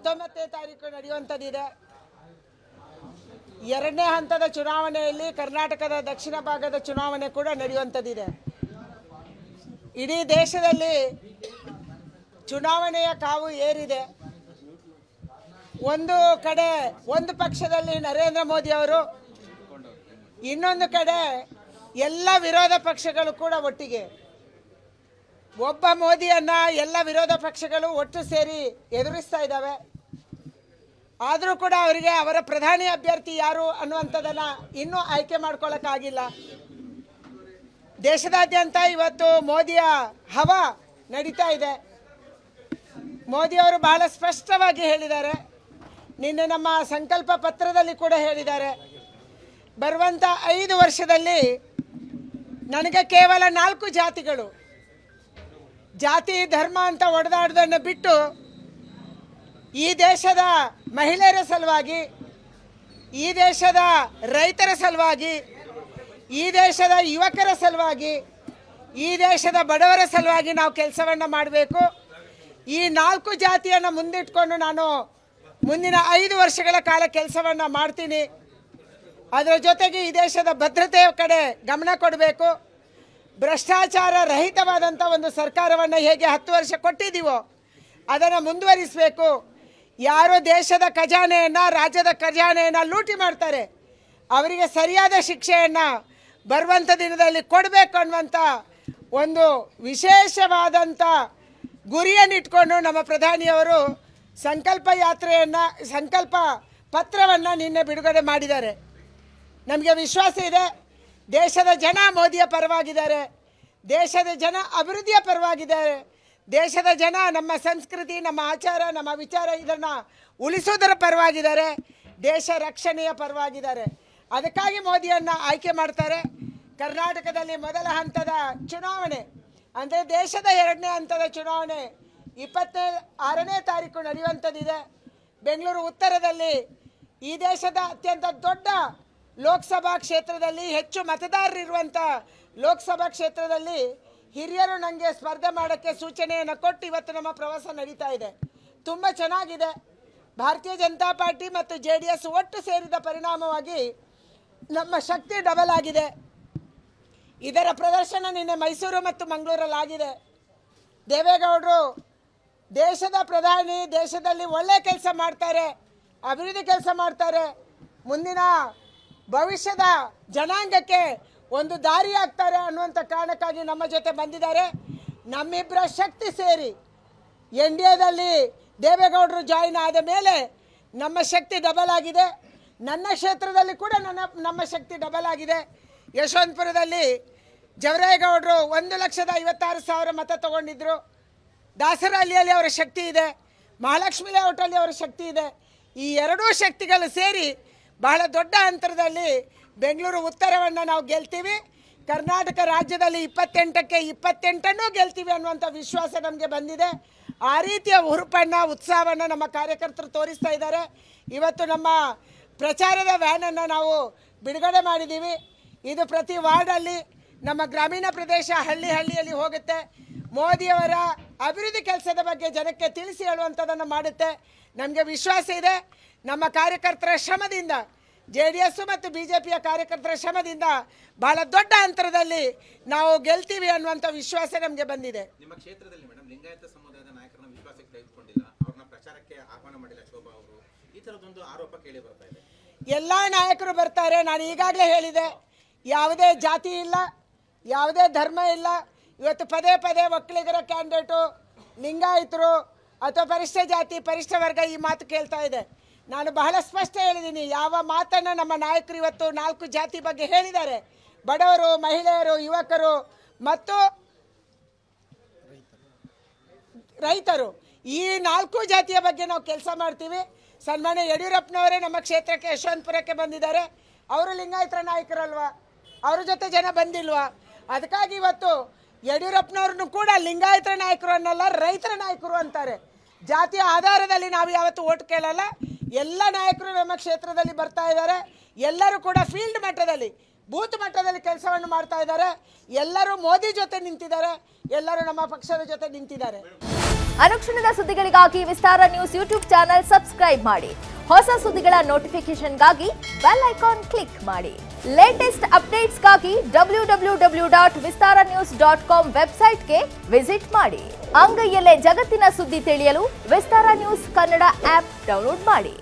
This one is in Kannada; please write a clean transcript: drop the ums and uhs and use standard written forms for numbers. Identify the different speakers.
Speaker 1: 19ನೇ ತಾರೀಕು ನಡೆಯುವಂಥದ್ದಿದೆ. ಎರಡನೇ ಹಂತದ ಚುನಾವಣೆಯಲ್ಲಿ ಕರ್ನಾಟಕದ ದಕ್ಷಿಣ ಭಾಗದ ಚುನಾವಣೆ ಕೂಡ ನಡೆಯುವಂಥದ್ದಿದೆ. ಇಡೀ ದೇಶದಲ್ಲಿ ಚುನಾವಣೆಯ ಕಾವು ಏರಿದೆ. ಒಂದು ಕಡೆ ಒಂದು ಪಕ್ಷದಲ್ಲಿ ನರೇಂದ್ರ ಮೋದಿ ಅವರು, ಇನ್ನೊಂದು ಕಡೆ ಎಲ್ಲ ವಿರೋಧ ಪಕ್ಷಗಳು ಕೂಡ ಒಟ್ಟಿಗೆ. ಒಬ್ಬ ಮೋದಿಯನ್ನ ಎಲ್ಲ ವಿರೋಧ ಪಕ್ಷಗಳು ಒಟ್ಟು ಸೇರಿ ಎದುರಿಸ್ತಾ ಇದ್ದಾವೆ. ಆದರೂ ಕೂಡ ಅವರಿಗೆ ಅವರ ಪ್ರಧಾನಿ ಅಭ್ಯರ್ಥಿ ಯಾರು ಅನ್ನುವಂಥದ್ದನ್ನು ಇನ್ನೂ ಆಯ್ಕೆ ಮಾಡ್ಕೊಳ್ಳೋಕ್ಕಾಗಿಲ್ಲ. ದೇಶದಾದ್ಯಂತ ಇವತ್ತು ಮೋದಿಯ ಹವಾ ನಡೀತಾ ಇದೆ. ಮೋದಿಯವರು ಬಹಳ ಸ್ಪಷ್ಟವಾಗಿ ಹೇಳಿದ್ದಾರೆ, ನಿನ್ನೆ ನಮ್ಮ ಸಂಕಲ್ಪ ಪತ್ರದಲ್ಲಿ ಕೂಡ ಹೇಳಿದ್ದಾರೆ, ಬರುವಂಥ 5 ವರ್ಷದಲ್ಲಿ ನನಗೆ ಕೇವಲ 4 ಜಾತಿಗಳು, ಜಾತಿ ಧರ್ಮ ಅಂತ ಒಡೆದಾಡೋದನ್ನು ಬಿಟ್ಟು ಈ ದೇಶದ ಮಹಿಳೆಯರ ಸಲುವಾಗಿ, ಈ ದೇಶದ ರೈತರ ಸಲುವಾಗಿ, ಈ ದೇಶದ ಯುವಕರ ಸಲುವಾಗಿ, ಈ ದೇಶದ ಬಡವರ ಸಲುವಾಗಿ ನಾವು ಕೆಲಸವನ್ನು ಮಾಡಬೇಕು. ಈ 4 ಜಾತಿಯನ್ನು ಮುಂದಿಟ್ಕೊಂಡು ನಾನು ಮುಂದಿನ 5 ವರ್ಷಗಳ ಕಾಲ ಕೆಲಸವನ್ನು ಮಾಡ್ತೀನಿ. ಅದರ ಜೊತೆಗೆ ಈ ದೇಶದ ಭದ್ರತೆಯ ಕಡೆ ಗಮನ ಕೊಡಬೇಕು. ಭ್ರಷ್ಟಾಚಾರ ರಹಿತವಾದಂಥ ಒಂದು ಸರ್ಕಾರವನ್ನು ಹೇಗೆ 10 ವರ್ಷ ಕೊಟ್ಟಿದ್ದೀವೋ ಅದನ್ನು ಮುಂದುವರಿಸಬೇಕು. ಯಾರು ದೇಶದ ಖಜಾನೆಯನ್ನು, ರಾಜ್ಯದ ಖಜಾನೆಯನ್ನು ಲೂಟಿ ಮಾಡ್ತಾರೆ ಅವರಿಗೆ ಸರಿಯಾದ ಶಿಕ್ಷೆಯನ್ನು ಬರುವಂಥ ದಿನದಲ್ಲಿ ಕೊಡಬೇಕು ಅನ್ನುವಂಥ ಒಂದು ವಿಶೇಷವಾದಂಥ ಗುರಿಯನ್ನಿಟ್ಕೊಂಡು ನಮ್ಮ ಪ್ರಧಾನಿಯವರು ಸಂಕಲ್ಪ ಯಾತ್ರೆಯನ್ನು, ಸಂಕಲ್ಪ ಪತ್ರವನ್ನು ನಿನ್ನೆ ಬಿಡುಗಡೆ ಮಾಡಿದ್ದಾರೆ. ನಮಗೆ ವಿಶ್ವಾಸ ಇದೆ, ದೇಶದ ಜನ ಮೋದಿಯ ಪರವಾಗಿದ್ದಾರೆ, ದೇಶದ ಜನ ಅಭಿವೃದ್ಧಿಯ ಪರವಾಗಿದ್ದಾರೆ, ದೇಶದ ಜನ ನಮ್ಮ ಸಂಸ್ಕೃತಿ, ನಮ್ಮ ಆಚಾರ, ನಮ್ಮ ವಿಚಾರ ಇದನ್ನು ಉಳಿಸೋದರ ಪರವಾಗಿದ್ದಾರೆ, ದೇಶ ರಕ್ಷಣೆಯ ಪರವಾಗಿದ್ದಾರೆ. ಅದಕ್ಕಾಗಿ ಮೋದಿಯನ್ನು ಆಯ್ಕೆ ಮಾಡ್ತಾರೆ. ಕರ್ನಾಟಕದಲ್ಲಿ ಮೊದಲ ಹಂತದ ಚುನಾವಣೆ ಅಂದರೆ ದೇಶದ 2ನೇ ಹಂತದ ಚುನಾವಣೆ 26ನೇ ತಾರೀಕು ನಡೆಯುವಂಥದ್ದಿದೆ. ಬೆಂಗಳೂರು ಉತ್ತರದಲ್ಲಿ ಈ ದೇಶದ ಅತ್ಯಂತ ದೊಡ್ಡ ಲೋಕಸಭಾ ಕ್ಷೇತ್ರದಲ್ಲಿ, ಹೆಚ್ಚು ಮತದಾರರಿರುವಂಥ ಲೋಕಸಭಾ ಕ್ಷೇತ್ರದಲ್ಲಿ ಹಿರಿಯರು ನನಗೆ ಸ್ಪರ್ಧೆ ಮಾಡೋಕ್ಕೆ ಸೂಚನೆಯನ್ನು ಕೊಟ್ಟು ಇವತ್ತು ನಮ್ಮ ಪ್ರವಾಸ ನಡೀತಾ ಇದೆ. ತುಂಬ ಚೆನ್ನಾಗಿದೆ. ಭಾರತೀಯ ಜನತಾ ಪಾರ್ಟಿ ಮತ್ತು JDS ಒಟ್ಟು ಸೇರಿದ ಪರಿಣಾಮವಾಗಿ ನಮ್ಮ ಶಕ್ತಿ ಡಬಲ್ ಆಗಿದೆ. ಇದರ ಪ್ರದರ್ಶನ ನಿನ್ನೆ ಮೈಸೂರು ಮತ್ತು ಮಂಗಳೂರಲ್ಲಾಗಿದೆ. ದೇವೇಗೌಡರು ದೇಶದ ಪ್ರಧಾನಿ, ದೇಶದಲ್ಲಿ ಒಳ್ಳೆ ಕೆಲಸ ಮಾಡ್ತಾರೆ, ಅಭಿವೃದ್ಧಿ ಕೆಲಸ ಮಾಡ್ತಾರೆ, ಮುಂದಿನ ಭವಿಷ್ಯದ ಜನಾಂಗಕ್ಕೆ ಒಂದು ದಾರಿ ಆಗ್ತಾರೆ ಅನ್ನುವಂಥ ಕಾರಣಕ್ಕಾಗಿ ನಮ್ಮ ಜೊತೆ ಬಂದಿದ್ದಾರೆ. ನಮ್ಮಿಬ್ಬರ ಶಕ್ತಿ ಸೇರಿ NDAದಲ್ಲಿ ದೇವೇಗೌಡರು ಜಾಯಿನ್ ಆದ ಮೇಲೆ ನಮ್ಮ ಶಕ್ತಿ ಡಬಲ್ ಆಗಿದೆ. ನನ್ನ ಕ್ಷೇತ್ರದಲ್ಲಿ ಕೂಡ ನಮ್ಮ ಶಕ್ತಿ ಡಬಲ್ ಆಗಿದೆ. ಯಶವಂತಪುರದಲ್ಲಿ ಜವರೇಗೌಡರು 1,56,000 ಮತ ತಗೊಂಡಿದ್ದರು. ದಾಸರಹಳ್ಳಿಯಲ್ಲಿ ಅವರ ಶಕ್ತಿ ಇದೆ, ಮಹಾಲಕ್ಷ್ಮಿ ಲೇಔಟಲ್ಲಿ ಅವರ ಶಕ್ತಿ ಇದೆ. ಈ ಎರಡೂ ಶಕ್ತಿಗಳು ಸೇರಿ ಬಹಳ ದೊಡ್ಡ ಅಂತರದಲ್ಲಿ ಬೆಂಗಳೂರು ಉತ್ತರವನ್ನು ನಾವು ಗೆಲ್ತೀವಿ. ಕರ್ನಾಟಕ ರಾಜ್ಯದಲ್ಲಿ 28ಕ್ಕೆ 28 ಗೆಲ್ತೀವಿ ಅನ್ನುವಂಥ ವಿಶ್ವಾಸ ನಮಗೆ ಬಂದಿದೆ. ಆ ರೀತಿಯ ಹುರುಪನ್ನು, ಉತ್ಸಾಹವನ್ನು ನಮ್ಮ ಕಾರ್ಯಕರ್ತರು ತೋರಿಸ್ತಾ ಇದ್ದಾರೆ. ಇವತ್ತು ನಮ್ಮ ಪ್ರಚಾರದ ವ್ಯಾನನ್ನು ನಾವು ಬಿಡುಗಡೆ ಮಾಡಿದ್ದೀವಿ. ಇದು ಪ್ರತಿ ವಾರ್ಡಲ್ಲಿ, ನಮ್ಮ ಗ್ರಾಮೀಣ ಪ್ರದೇಶ ಹಳ್ಳಿಯಲ್ಲಿ ಹೋಗುತ್ತೆ. ಮೋದಿಯವರ ಅಭಿವೃದ್ಧಿ ಕೆಲಸದ ಬಗ್ಗೆ ಜನಕ್ಕೆ ತಿಳಿಸಿ ಹೇಳುವಂಥದ್ದನ್ನು ಮಾಡುತ್ತೆ. ನಮಗೆ ವಿಶ್ವಾಸ ಇದೆ, ನಮ್ಮ ಕಾರ್ಯಕರ್ತರ ಶ್ರಮದಿಂದ, JDS ಮತ್ತು BJPಯ ಕಾರ್ಯಕರ್ತರ ಶ್ರಮದಿಂದ ಬಹಳ ದೊಡ್ಡ ಅಂತರದಲ್ಲಿ ನಾವು ಗೆಲ್ತೀವಿ ಅನ್ನುವಂಥ ವಿಶ್ವಾಸ ನಮಗೆ ಬಂದಿದೆ.
Speaker 2: ನಿಮ್ಮ ಕ್ಷೇತ್ರದಲ್ಲಿ ಮೇಡಮ್ ಲಿಂಗಾಯತ ಸಮುದಾಯದ ನಾಯಕರನ್ನ ವಿಶ್ವಾಸಕ್ಕೆ ತೆಗೆದುಕೊಂಡಿಲ್ಲ, ಅವ್ರನ್ನ ಪ್ರಚಾರಕ್ಕೆ ಆಹ್ವಾನ ಮಾಡಿಲ್ಲ ಶೋಭಾ ಅವರು, ಈ ಥರದೊಂದು ಆರೋಪ ಕೇಳಿ ಬರ್ತಾ ಇದೆ.
Speaker 1: ಎಲ್ಲ ನಾಯಕರು ಬರ್ತಾರೆ. ನಾನು ಈಗಾಗಲೇ ಹೇಳಿದೆ, ಯಾವುದೇ ಜಾತಿ ಇಲ್ಲ, ಯಾವುದೇ ಧರ್ಮ ಇಲ್ಲ. ಇವತ್ತು ಪದೇ ಒಕ್ಕಲಿಗರ ಕ್ಯಾಂಡಿಡೇಟು, ಲಿಂಗಾಯತರು ಅಥವಾ ಪರಿಷ್ಠ ಜಾತಿ, ಪರಿಷ್ಠ ವರ್ಗ ಈ ಮಾತು ಕೇಳ್ತಾ ಇದೆ. ನಾನು ಬಹಳ ಸ್ಪಷ್ಟ ಹೇಳಿದ್ದೀನಿ, ಯಾವ ಮಾತನ್ನು ನಮ್ಮ ನಾಯಕರು ಇವತ್ತು 4 ಜಾತಿ ಬಗ್ಗೆ ಹೇಳಿದ್ದಾರೆ. ಬಡವರು, ಮಹಿಳೆಯರು, ಯುವಕರು ಮತ್ತು ರೈತರು, ಈ 4 ಜಾತಿಯ ಬಗ್ಗೆ ನಾವು ಕೆಲಸ ಮಾಡ್ತೀವಿ. ಸನ್ಮಾನ್ಯ ಯಡಿಯೂರಪ್ಪನವರೇ ನಮ್ಮ ಕ್ಷೇತ್ರಕ್ಕೆ ಯಶವಂತಪುರಕ್ಕೆ ಬಂದಿದ್ದಾರೆ. ಅವರು ಲಿಂಗಾಯತರ ನಾಯಕರಲ್ವಾ, ಅವ್ರ ಜೊತೆ ಜನ ಬಂದಿಲ್ವಾ? ಅದಕ್ಕಾಗಿ ಇವತ್ತು ಯಡಿಯೂರಪ್ಪನವ್ರನ್ನು ಕೂಡ ಲಿಂಗಾಯತರ ನಾಯಕರು ಅನ್ನಲ್ಲ, ರೈತರ ನಾಯಕರು ಅಂತಾರೆ. ಜಾತಿಯ ಆಧಾರದಲ್ಲಿ ನಾವು ಯಾವತ್ತೂ ಓಟ್ ಕೇಳಲ್ಲ. ಎಲ್ಲ ನಾಯಕರು ನಮ್ಮ ಕ್ಷೇತ್ರದಲ್ಲಿ ಬರ್ತಾ ಇದ್ದಾರೆ. ಎಲ್ಲರೂ ಕೂಡ ಫೀಲ್ಡ್ ಮಟ್ಟದಲ್ಲಿ, ಬೂತ್ ಮಟ್ಟದಲ್ಲಿ ಕೆಲಸವನ್ನು ಮಾಡ್ತಾ ಇದ್ದಾರೆ. ಎಲ್ಲರೂ ಮೋದಿ ಜೊತೆ ನಿಂತಿದ್ದಾರೆ, ಎಲ್ಲರೂ ನಮ್ಮ ಪಕ್ಷದ ಜೊತೆ ನಿಂತಿದ್ದಾರೆ.
Speaker 3: ಅನುಕ್ಷಣದ ಸುದ್ದಿಗಳಿಗಾಗಿ ವಿಸ್ತಾರ ನ್ಯೂಸ್ ಯೂಟ್ಯೂಬ್ ಚಾನೆಲ್ ಸಬ್ಸ್ಕ್ರೈಬ್ ಮಾಡಿ. ಹೊಸ ಸುದ್ದಿಗಳ ನೋಟಿಫಿಕೇಶನ್ಗಾಗಿ ಬೆಲ್ ಐಕಾನ್ ಕ್ಲಿಕ್ ಮಾಡಿ. ಲೇಟೆಸ್ಟ್ ಅಪ್ಡೇಟ್ಸ್ಗಾಗಿ www.vistaranews.com ವೆಬ್ಸೈಟ್ಗೆ ವಿಸಿಟ್ ಮಾಡಿ. ಅಂಗೈಯಲ್ಲೇ ಜಗತ್ತಿನ ಸುದ್ದಿ ತಿಳಿಯಲು ವಿಸ್ತಾರ ನ್ಯೂಸ್ ಕನ್ನಡ ಆಪ್ ಡೌನ್ಲೋಡ್ ಮಾಡಿ.